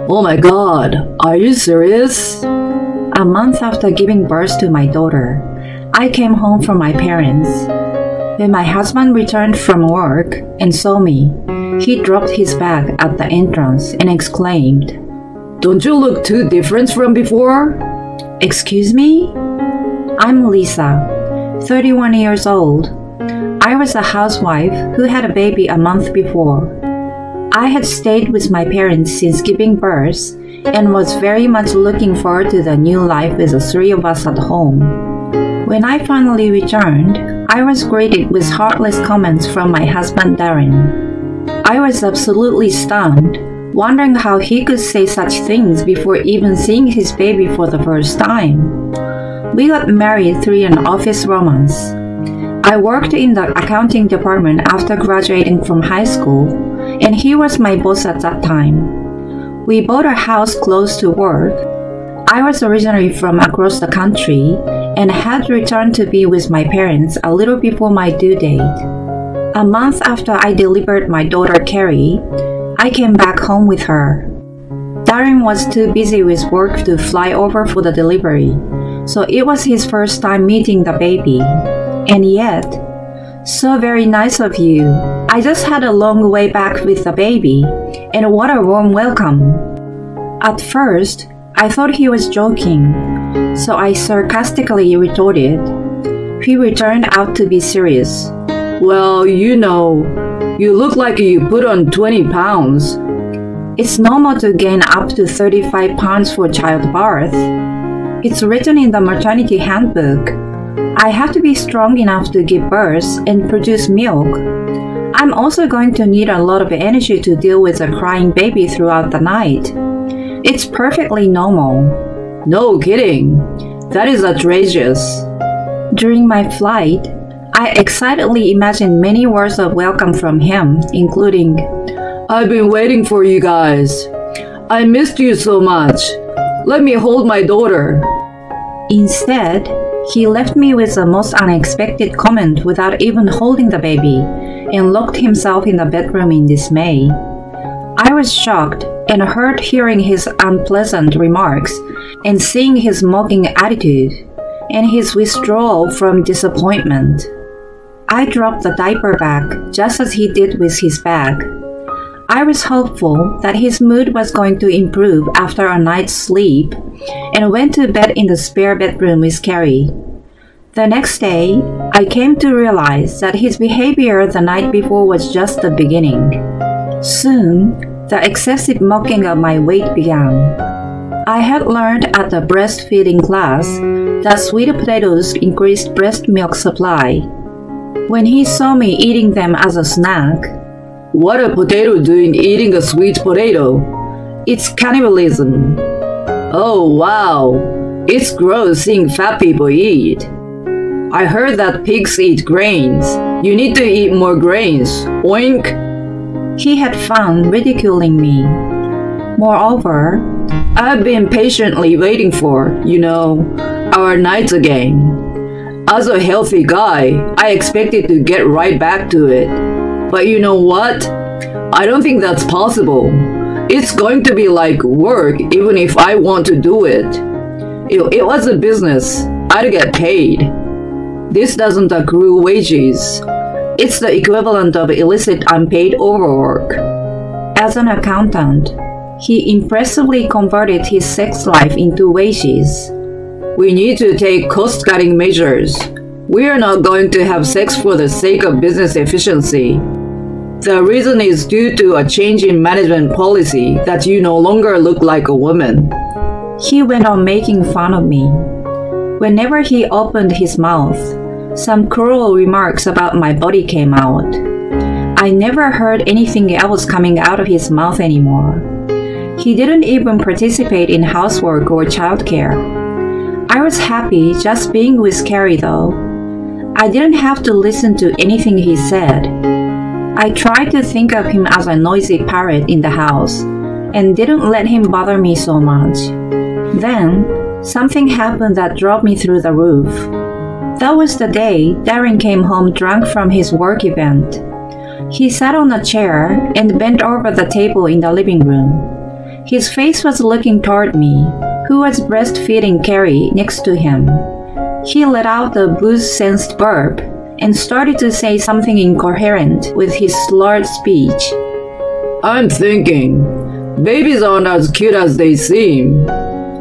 Oh my god, are you serious? A month after giving birth to my daughter, I came home from my parents. When my husband returned from work and saw me, he dropped his bag at the entrance and exclaimed, "Don't you look too different from before?" "Excuse me?" I'm Lisa, 31 years old. I was a housewife who had a baby a month before. I had stayed with my parents since giving birth and was very much looking forward to the new life with the three of us at home. When I finally returned, I was greeted with heartless comments from my husband Darren. I was absolutely stunned, wondering how he could say such things before even seeing his baby for the first time. We got married through an office romance. I worked in the accounting department after graduating from high school, and he was my boss at that time. We bought a house close to work. I was originally from across the country and had returned to be with my parents a little before my due date. A month after I delivered my daughter Carrie, I came back home with her. Darren was too busy with work to fly over for the delivery, so it was his first time meeting the baby. And yet, so very nice of you. I just had a long way back with the baby, and what a warm welcome. At first, I thought he was joking, so I sarcastically retorted. He turned out to be serious. "Well, you look like you put on 20 pounds. It's normal to gain up to 35 pounds for childbirth. It's written in the maternity handbook. I have to be strong enough to give birth and produce milk. I'm also going to need a lot of energy to deal with a crying baby throughout the night. It's perfectly normal." No kidding. That is outrageous. During my flight, I excitedly imagined many words of welcome from him, including, "I've been waiting for you guys. I missed you so much. Let me hold my daughter." Instead, he left me with the most unexpected comment without even holding the baby and locked himself in the bedroom in dismay. I was shocked and hurt hearing his unpleasant remarks and seeing his mocking attitude and his withdrawal from disappointment. I dropped the diaper bag just as he did with his bag. I was hopeful that his mood was going to improve after a night's sleep and went to bed in the spare bedroom with Carrie. The next day, I came to realize that his behavior the night before was just the beginning. Soon, the excessive mocking of my weight began. I had learned at the breastfeeding class that sweet potatoes increased breast milk supply. When he saw me eating them as a snack, "What a potato doing eating a sweet potato? It's cannibalism." "Oh wow, it's gross seeing fat people eat. I heard that pigs eat grains. You need to eat more grains. Oink." He had fun ridiculing me. Moreover, I've been patiently waiting for, our nights again. As a healthy guy, I expected to get right back to it. But you know what? I don't think that's possible. It's going to be like work even if I want to do it. If it was a business, I'd get paid. This doesn't accrue wages. It's the equivalent of illicit unpaid overwork. As an accountant, he impressively converted his sex life into wages. We need to take cost-cutting measures. We are not going to have sex for the sake of business efficiency. The reason is due to a change in management policy that you no longer look like a woman. He went on making fun of me. Whenever he opened his mouth, some cruel remarks about my body came out. I never heard anything else coming out of his mouth anymore. He didn't even participate in housework or childcare. I was happy just being with Carrie though. I didn't have to listen to anything he said. I tried to think of him as a noisy parrot in the house and didn't let him bother me so much. Then, something happened that drove me through the roof. That was the day Darren came home drunk from his work event. He sat on a chair and bent over the table in the living room. His face was looking toward me, who was breastfeeding Carrie next to him. He let out a booze-sensed burp and started to say something incoherent with his slurred speech. I'm thinking, babies aren't as cute as they seem.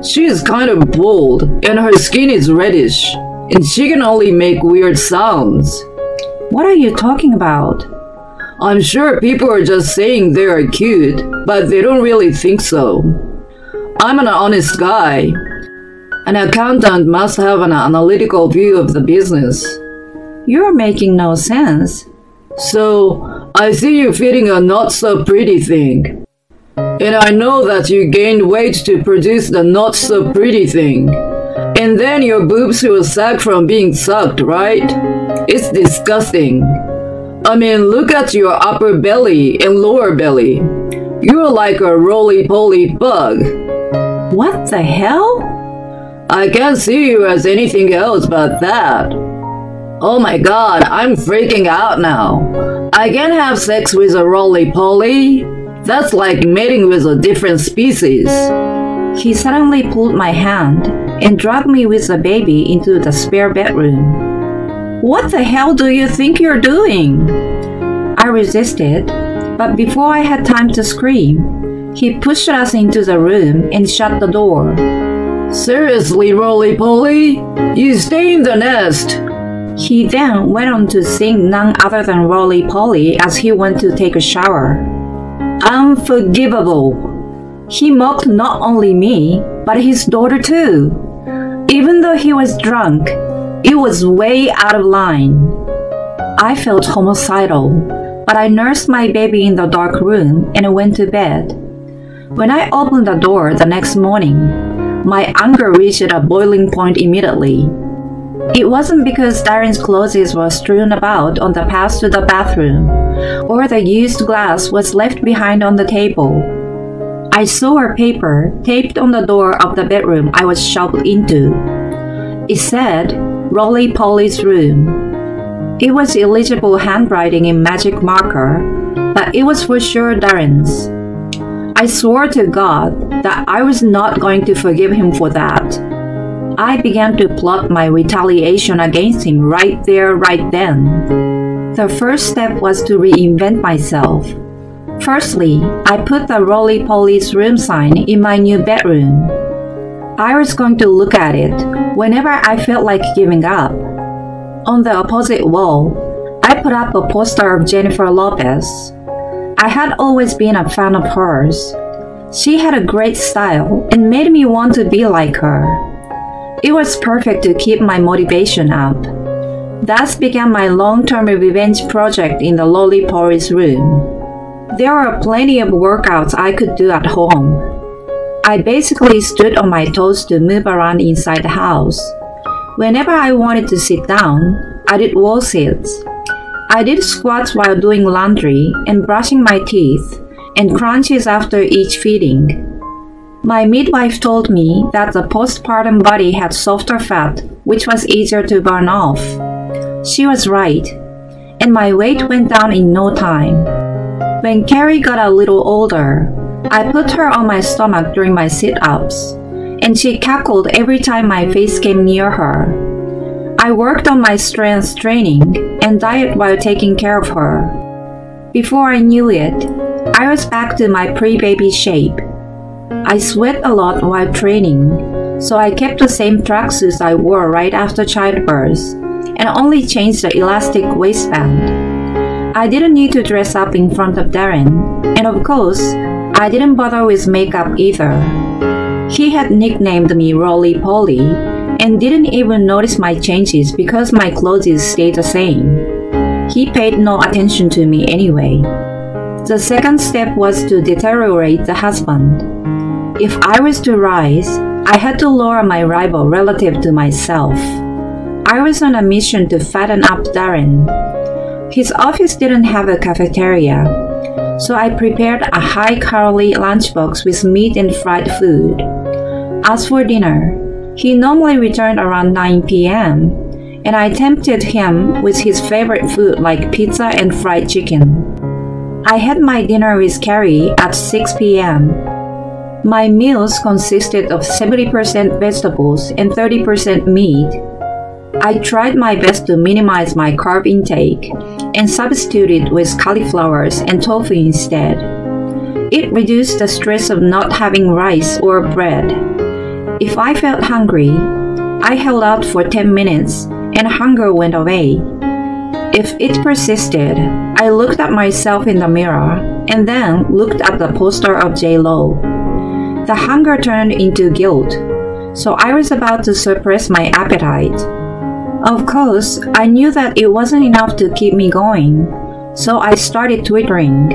She's kind of bald and her skin is reddish, and she can only make weird sounds. What are you talking about? I'm sure people are just saying they are cute, but they don't really think so. I'm an honest guy. An accountant must have an analytical view of the business. You're making no sense. So, I see you feeding a not-so-pretty thing. And I know that you gained weight to produce the not-so-pretty thing. And then your boobs will sag from being sucked, right? It's disgusting. I mean, look at your upper belly and lower belly. You're like a roly-poly bug. What the hell? I can't see you as anything else but that. Oh my god, I'm freaking out now. I can't have sex with a roly-poly. That's like mating with a different species. He suddenly pulled my hand and dragged me with the baby into the spare bedroom. What the hell do you think you're doing? I resisted, but before I had time to scream, he pushed us into the room and shut the door. Seriously, roly-poly? You stay in the nest. He then went on to sing none other than roly-poly as he went to take a shower. Unforgivable. He mocked not only me, but his daughter too. Even though he was drunk, it was way out of line. I felt homicidal, but I nursed my baby in the dark room and went to bed. When I opened the door the next morning, my anger reached a boiling point immediately. It wasn't because Darren's clothes were strewn about on the path to the bathroom, or the used glass was left behind on the table. I saw a paper taped on the door of the bedroom I was shoved into. It said, Roly-Poly's room. It was illegible handwriting in magic marker, but it was for sure Darren's. I swore to God that I was not going to forgive him for that. I began to plot my retaliation against him right there, right then. The first step was to reinvent myself. Firstly, I put the Roly-Poly's room sign in my new bedroom. I was going to look at it whenever I felt like giving up. On the opposite wall, I put up a poster of Jennifer Lopez. I had always been a fan of hers. She had a great style and made me want to be like her. It was perfect to keep my motivation up. Thus began my long-term revenge project in the Roly-Poly's room. There were plenty of workouts I could do at home. I basically stood on my toes to move around inside the house. Whenever I wanted to sit down, I did wall sits. I did squats while doing laundry and brushing my teeth, and crunches after each feeding. My midwife told me that the postpartum body had softer fat, which was easier to burn off. She was right, and my weight went down in no time. When Carrie got a little older, I put her on my stomach during my sit-ups, and she cackled every time my face came near her. I worked on my strength training and diet while taking care of her. Before I knew it, I was back to my pre-baby shape. I sweat a lot while training, so I kept the same tracksuits I wore right after childbirth and only changed the elastic waistband. I didn't need to dress up in front of Darren, and of course, I didn't bother with makeup either. He had nicknamed me Roly-Poly and didn't even notice my changes because my clothes stayed the same. He paid no attention to me anyway. The second step was to deteriorate the husband. If I was to rise, I had to lower my rival relative to myself. I was on a mission to fatten up Darren. His office didn't have a cafeteria, so I prepared a high-calorie lunchbox with meat and fried food. As for dinner, he normally returned around 9 p.m., and I tempted him with his favorite food like pizza and fried chicken. I had my dinner with Carrie at 6 p.m. My meals consisted of 70% vegetables and 30% meat. I tried my best to minimize my carb intake and substituted with cauliflowers and tofu instead. It reduced the stress of not having rice or bread. If I felt hungry, I held out for 10 minutes and hunger went away. If it persisted, I looked at myself in the mirror and then looked at the poster of J-Lo. The hunger turned into guilt, so I was about to suppress my appetite. Of course, I knew that it wasn't enough to keep me going, so I started twittering.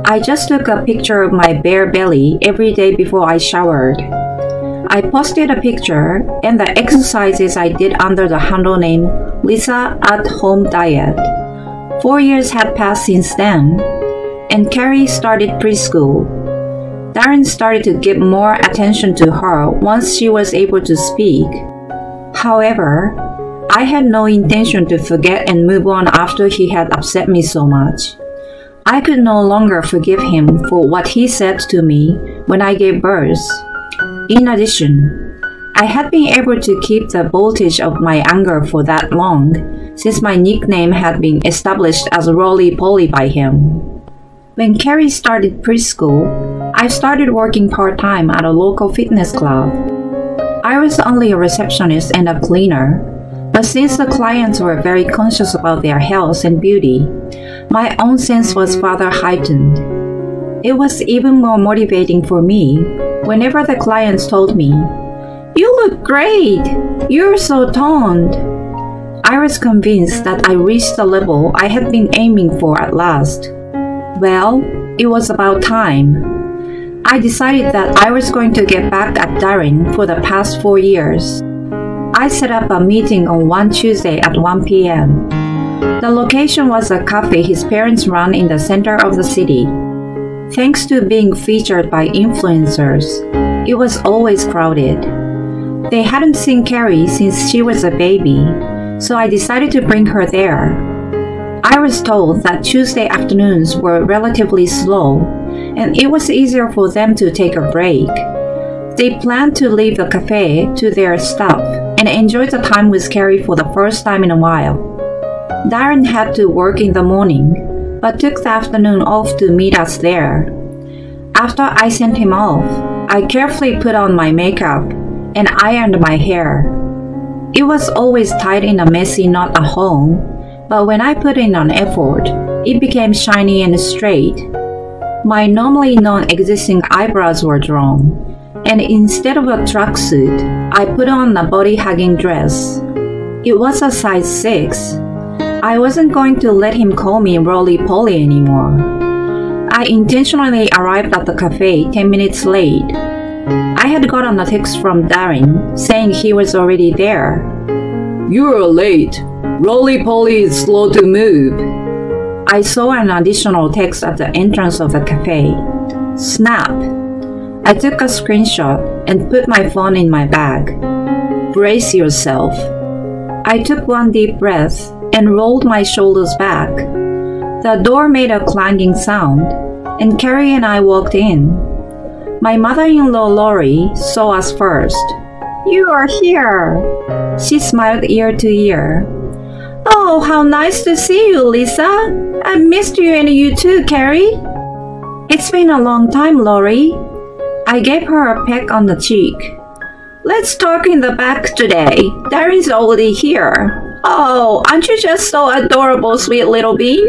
I just took a picture of my bare belly every day before I showered. I posted a picture and the exercises I did under the handle name Lisa at Home Diet. 4 years had passed since then, and Carrie started preschool. Darren started to give more attention to her once she was able to speak. However, I had no intention to forget and move on after he had upset me so much. I could no longer forgive him for what he said to me when I gave birth. In addition, I had been able to keep the voltage of my anger for that long, since my nickname had been established as Roly-Poly by him. When Carrie started preschool, I started working part-time at a local fitness club. I was only a receptionist and a cleaner, but since the clients were very conscious about their health and beauty, my own sense was further heightened. It was even more motivating for me whenever the clients told me, "You look great! You're so toned!" I was convinced that I reached the level I had been aiming for at last. Well, it was about time. I decided that I was going to get back at Darren for the past 4 years. I set up a meeting on one Tuesday at 1 p.m. The location was a cafe his parents run in the center of the city. Thanks to being featured by influencers, it was always crowded. They hadn't seen Carrie since she was a baby, so I decided to bring her there. I was told that Tuesday afternoons were relatively slow, and it was easier for them to take a break. They planned to leave the cafe to their staff and enjoy the time with Carrie for the first time in a while. Darren had to work in the morning, but took the afternoon off to meet us there. After I sent him off, I carefully put on my makeup and ironed my hair. It was always tied in a messy knot at home, but when I put in an effort, it became shiny and straight. My normally non-existing eyebrows were drawn, and instead of a tracksuit, I put on a body-hugging dress. It was a size 6. I wasn't going to let him call me Roly-Poly anymore. I intentionally arrived at the cafe 10 minutes late. I had gotten a text from Darren saying he was already there. "You're late. Roly-Poly is slow to move." I saw an additional text at the entrance of the cafe. Snap! I took a screenshot and put my phone in my bag. Brace yourself. I took one deep breath and rolled my shoulders back. The door made a clanging sound, and Carrie and I walked in. My mother-in-law Lori saw us first. "You are here!" She smiled ear to ear. "Oh, how nice to see you, Lisa! I missed you and you too, Carrie." "It's been a long time, Lori." I gave her a peck on the cheek. "Let's talk in the back today. Darren's already here." "Oh, aren't you just so adorable, sweet little bean?"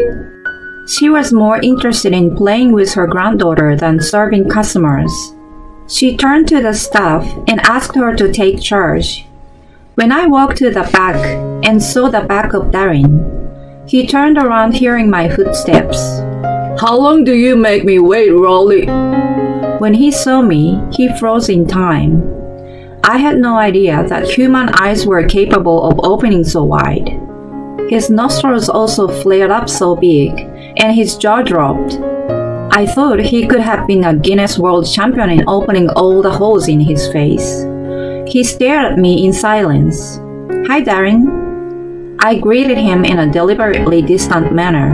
She was more interested in playing with her granddaughter than serving customers. She turned to the staff and asked her to take charge. When I walked to the back and saw the back of Darren, he turned around hearing my footsteps. "How long do you make me wait, Rolly?" When he saw me, he froze in time. I had no idea that human eyes were capable of opening so wide. His nostrils also flared up so big, and his jaw dropped. I thought he could have been a Guinness World Champion in opening all the holes in his face. He stared at me in silence. "Hi, Darren." I greeted him in a deliberately distant manner.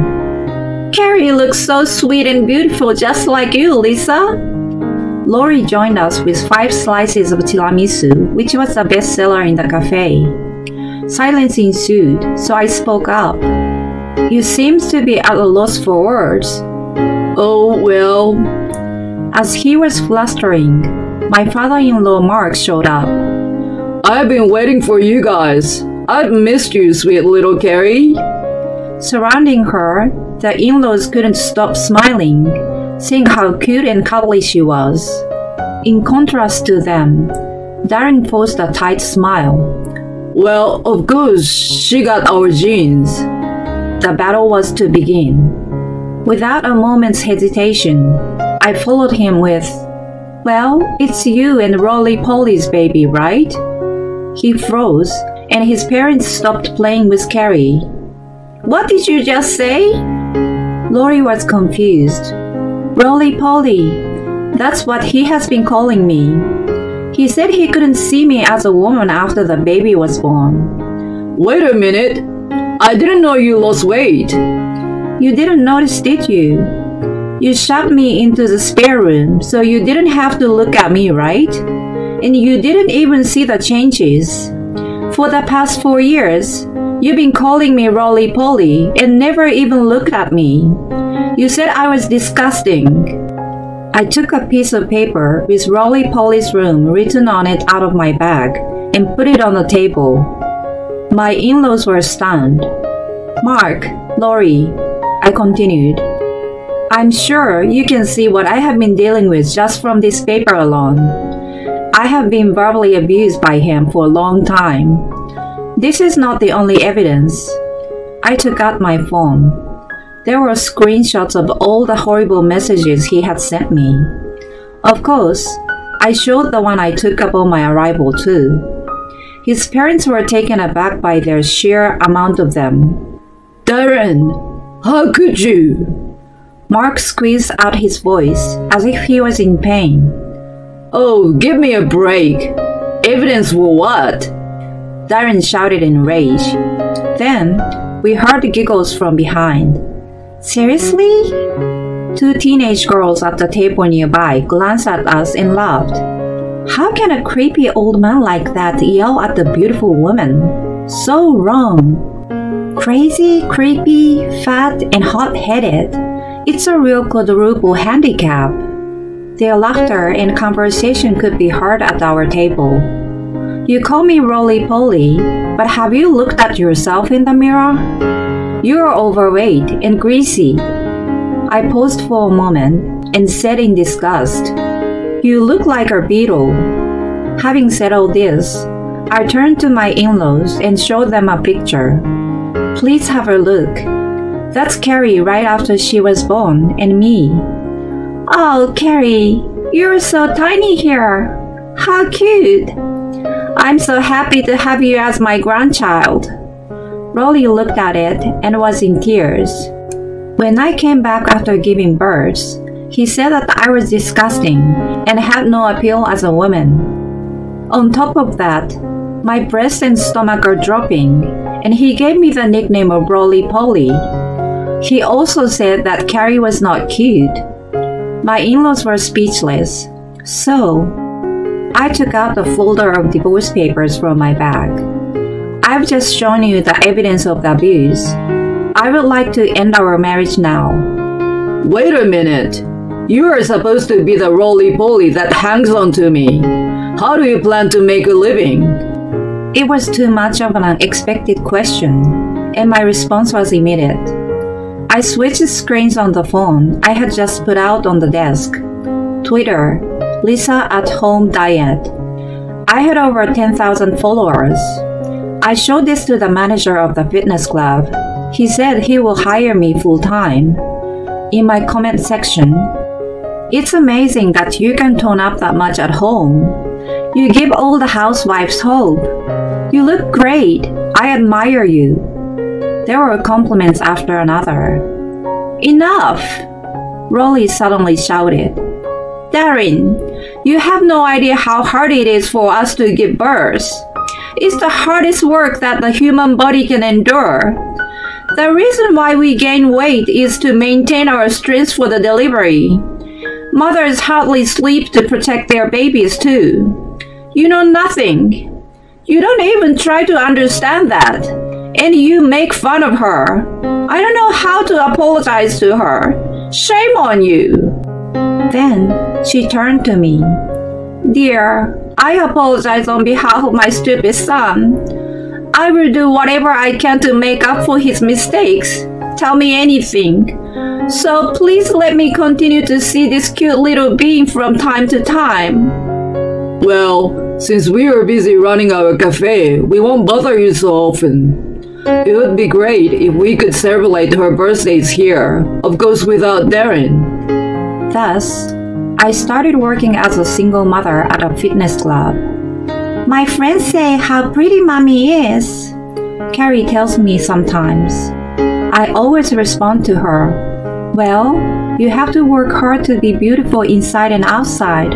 "Carrie looks so sweet and beautiful, just like you, Lisa." Lori joined us with 5 slices of tiramisu, which was the best seller in the cafe. Silence ensued, so I spoke up. You seem to be at a loss for words. Oh, well. As he was flustering, my father-in-law Mark showed up. I've been waiting for you guys. I've missed you, sweet little Carrie. Surrounding her, the in-laws couldn't stop smiling, seeing how cute and cuddly she was. In contrast to them, Darren forced a tight smile. Well, of course, she got our genes. The battle was to begin. Without a moment's hesitation, I followed him with, Well, it's you and Roly-Poly's baby, right? He froze, and his parents stopped playing with Carrie. What did you just say? Lori was confused. Roly-Poly. That's what he has been calling me. He said he couldn't see me as a woman after the baby was born. Wait a minute. I didn't know you lost weight. You didn't notice, did you? You shoved me into the spare room, so you didn't have to look at me, right? And you didn't even see the changes. For the past 4 years, you've been calling me Roly-Poly and never even looked at me. You said I was disgusting. I took a piece of paper with Roly-Poly's room written on it out of my bag and put it on the table. My in-laws were stunned. Mark, Lori, I continued. I'm sure you can see what I have been dealing with just from this paper alone. I have been verbally abused by him for a long time. This is not the only evidence. I took out my phone. There were screenshots of all the horrible messages he had sent me. Of course, I showed the one I took upon my arrival too. His parents were taken aback by their sheer amount of them. Darren, how could you? Mark squeezed out his voice as if he was in pain. Oh, give me a break. Evidence for what? Darren shouted in rage. Then, we heard giggles from behind. Seriously? 2 teenage girls at the table nearby glanced at us and laughed. How can a creepy old man like that yell at the beautiful woman? So wrong. Crazy, creepy, fat, and hot-headed. It's a real quadruple handicap. Their laughter and conversation could be heard at our table. You call me Roly-Poly, but have you looked at yourself in the mirror? You're overweight and greasy. I paused for a moment and said in disgust, You look like a beetle. Having said all this, I turned to my in-laws and showed them a picture. Please have a look. That's Carrie right after she was born, and me. Oh, Carrie, you're so tiny here. How cute. I'm so happy to have you as my grandchild. Rolly looked at it and was in tears. When I came back after giving birth, he said that I was disgusting and had no appeal as a woman. On top of that, my breasts and stomach are dropping, and he gave me the nickname of Roly-Poly. He also said that Carrie was not cute. My in-laws were speechless, so I took out a folder of divorce papers from my bag. I've just shown you the evidence of the abuse. I would like to end our marriage now. Wait a minute. You are supposed to be the Roly-Poly that hangs on to me. How do you plan to make a living? It was too much of an unexpected question, and my response was immediate. I switched screens on the phone I had just put out on the desk. Twitter, Lisa at Home Diet. I had over 10,000 followers. I showed this to the manager of the fitness club. He said he will hire me full-time. In my comment section, It's amazing that you can tone up that much at home. You give all the housewives hope. You look great. I admire you. There were compliments after another. Enough! Rolly suddenly shouted. Darren, you have no idea how hard it is for us to give birth. It's the hardest work that the human body can endure. The reason why we gain weight is to maintain our strength for the delivery. Mothers hardly sleep to protect their babies too. You know nothing. You don't even try to understand that. And you make fun of her. I don't know how to apologize to her. Shame on you. Then she turned to me. Dear, I apologize on behalf of my stupid son. I will do whatever I can to make up for his mistakes. Tell me anything. So please let me continue to see this cute little being from time to time. Well, since we are busy running our cafe, we won't bother you so often. It would be great if we could celebrate her birthdays here, of course without Darren. Thus, I started working as a single mother at a fitness club. My friends say how pretty mommy is, Carrie tells me sometimes. I always respond to her, well, you have to work hard to be beautiful inside and outside.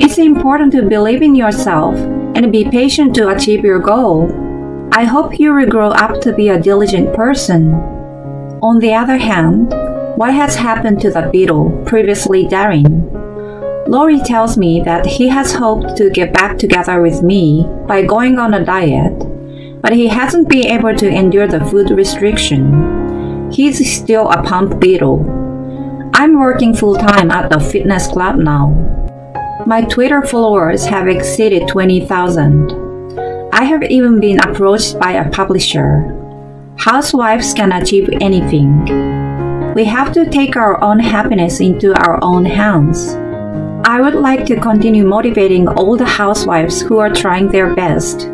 It's important to believe in yourself and be patient to achieve your goal. I hope you will grow up to be a diligent person. On the other hand, what has happened to the beetle, previously Darren? Lori tells me that he has hoped to get back together with me by going on a diet, but he hasn't been able to endure the food restriction. He's still a pump beetle. I'm working full-time at the fitness club now. My Twitter followers have exceeded 20,000. I have even been approached by a publisher. Housewives can achieve anything. We have to take our own happiness into our own hands. I would like to continue motivating all the housewives who are trying their best.